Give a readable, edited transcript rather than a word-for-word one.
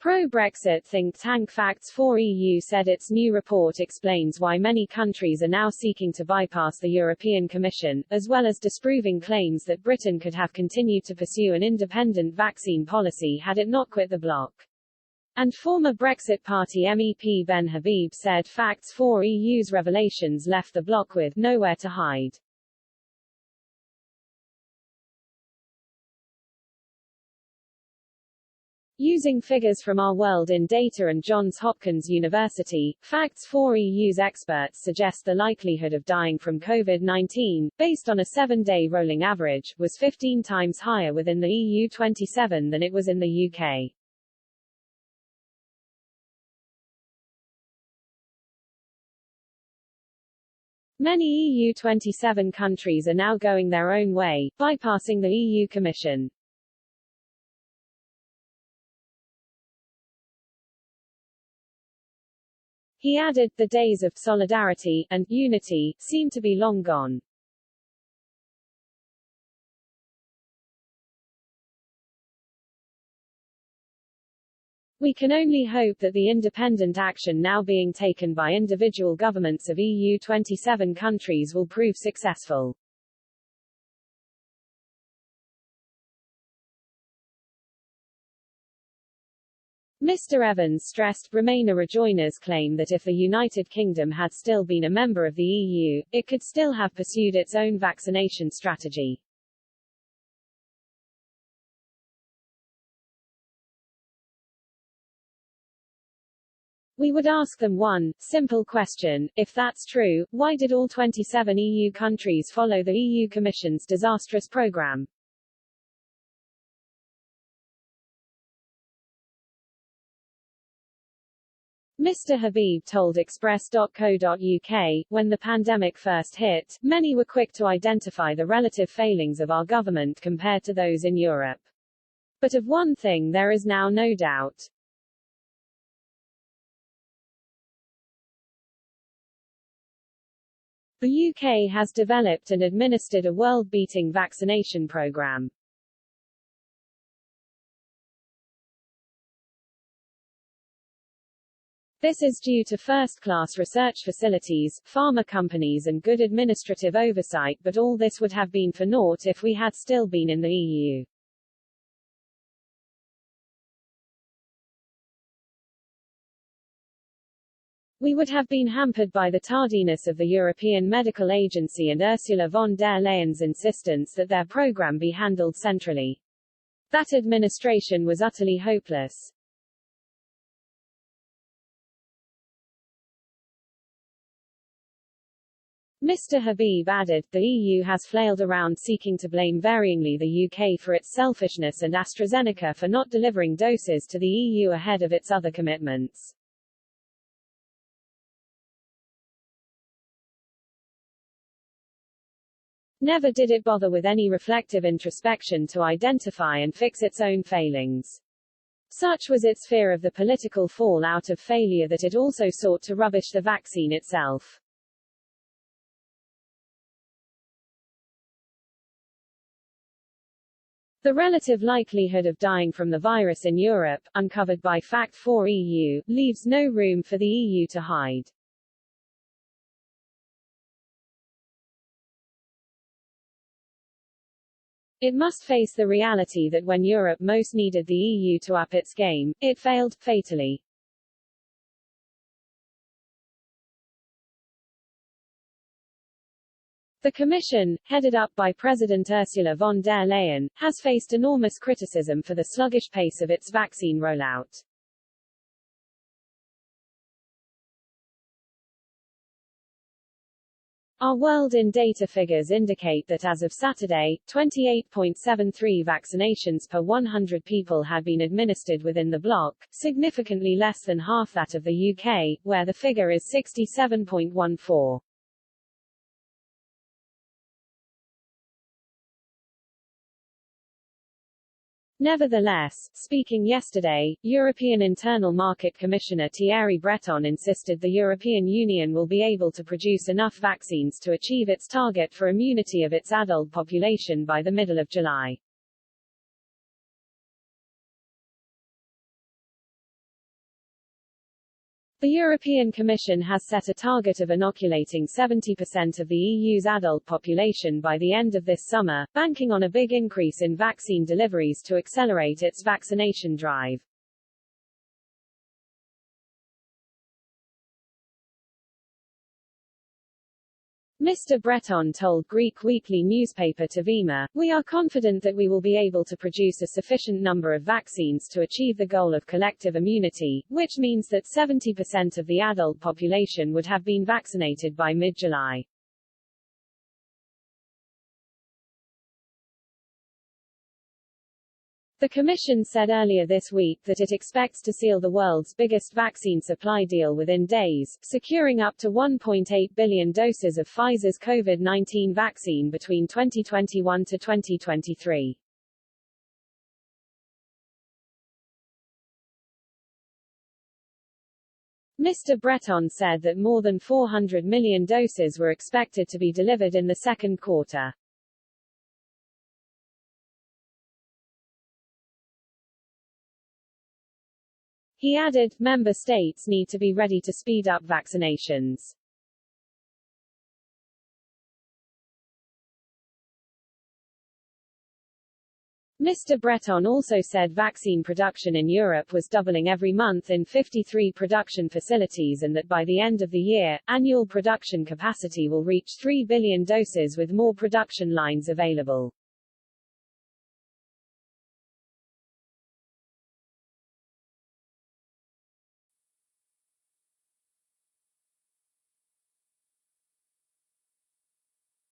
Pro-Brexit think tank Facts4EU said its new report explains why many countries are now seeking to bypass the European Commission, as well as disproving claims that Britain could have continued to pursue an independent vaccine policy had it not quit the bloc. And former Brexit Party MEP Ben Habib said Facts4EU's revelations left the bloc with nowhere to hide. Using figures from Our World in Data and Johns Hopkins University, Facts4EU's experts suggest the likelihood of dying from COVID-19, based on a 7-day rolling average, was 15 times higher within the EU27 than it was in the UK. Many EU27 countries are now going their own way, bypassing the EU Commission. He added, the days of solidarity and unity seem to be long gone. We can only hope that the independent action now being taken by individual governments of EU27 countries will prove successful. Mr. Evans stressed Remainer rejoiners claim that if the United Kingdom had still been a member of the EU, it could still have pursued its own vaccination strategy. We would ask them one simple question: if that's true, why did all 27 EU countries follow the EU Commission's disastrous program? Mr. Habib told Express.co.uk, when the pandemic first hit, many were quick to identify the relative failings of our government compared to those in Europe. But of one thing there is now no doubt. The UK has developed and administered a world-beating vaccination program. This is due to first-class research facilities, pharma companies and good administrative oversight, but all this would have been for naught if we had still been in the EU. We would have been hampered by the tardiness of the European Medical Agency and Ursula von der Leyen's insistence that their program be handled centrally. That administration was utterly hopeless. Mr. Habib added, the EU has flailed around seeking to blame varyingly the UK for its selfishness and AstraZeneca for not delivering doses to the EU ahead of its other commitments. Never did it bother with any reflective introspection to identify and fix its own failings. Such was its fear of the political fallout of failure that it also sought to rubbish the vaccine itself. The relative likelihood of dying from the virus in Europe, uncovered by Fact4EU, leaves no room for the EU to hide. It must face the reality that when Europe most needed the EU to up its game, it failed, fatally. The Commission, headed up by President Ursula von der Leyen, has faced enormous criticism for the sluggish pace of its vaccine rollout. Our World in Data figures indicate that as of Saturday, 28.73 vaccinations per 100 people had been administered within the bloc, significantly less than half that of the UK, where the figure is 67.14. Nevertheless, speaking yesterday, European Internal Market Commissioner Thierry Breton insisted the European Union will be able to produce enough vaccines to achieve its target for immunity of its adult population by the middle of July. The European Commission has set a target of inoculating 70% of the EU's adult population by the end of this summer, banking on a big increase in vaccine deliveries to accelerate its vaccination drive. Mr. Breton told Greek weekly newspaper Tevima, "We are confident that we will be able to produce a sufficient number of vaccines to achieve the goal of collective immunity, which means that 70% of the adult population would have been vaccinated by mid-July." The Commission said earlier this week that it expects to seal the world's biggest vaccine supply deal within days, securing up to 1.8 billion doses of Pfizer's COVID-19 vaccine between 2021 to 2023. Mr. Breton said that more than 400 million doses were expected to be delivered in the second quarter. He added, member states need to be ready to speed up vaccinations. Mr. Breton also said vaccine production in Europe was doubling every month in 53 production facilities and that by the end of the year, annual production capacity will reach 3 billion doses with more production lines available.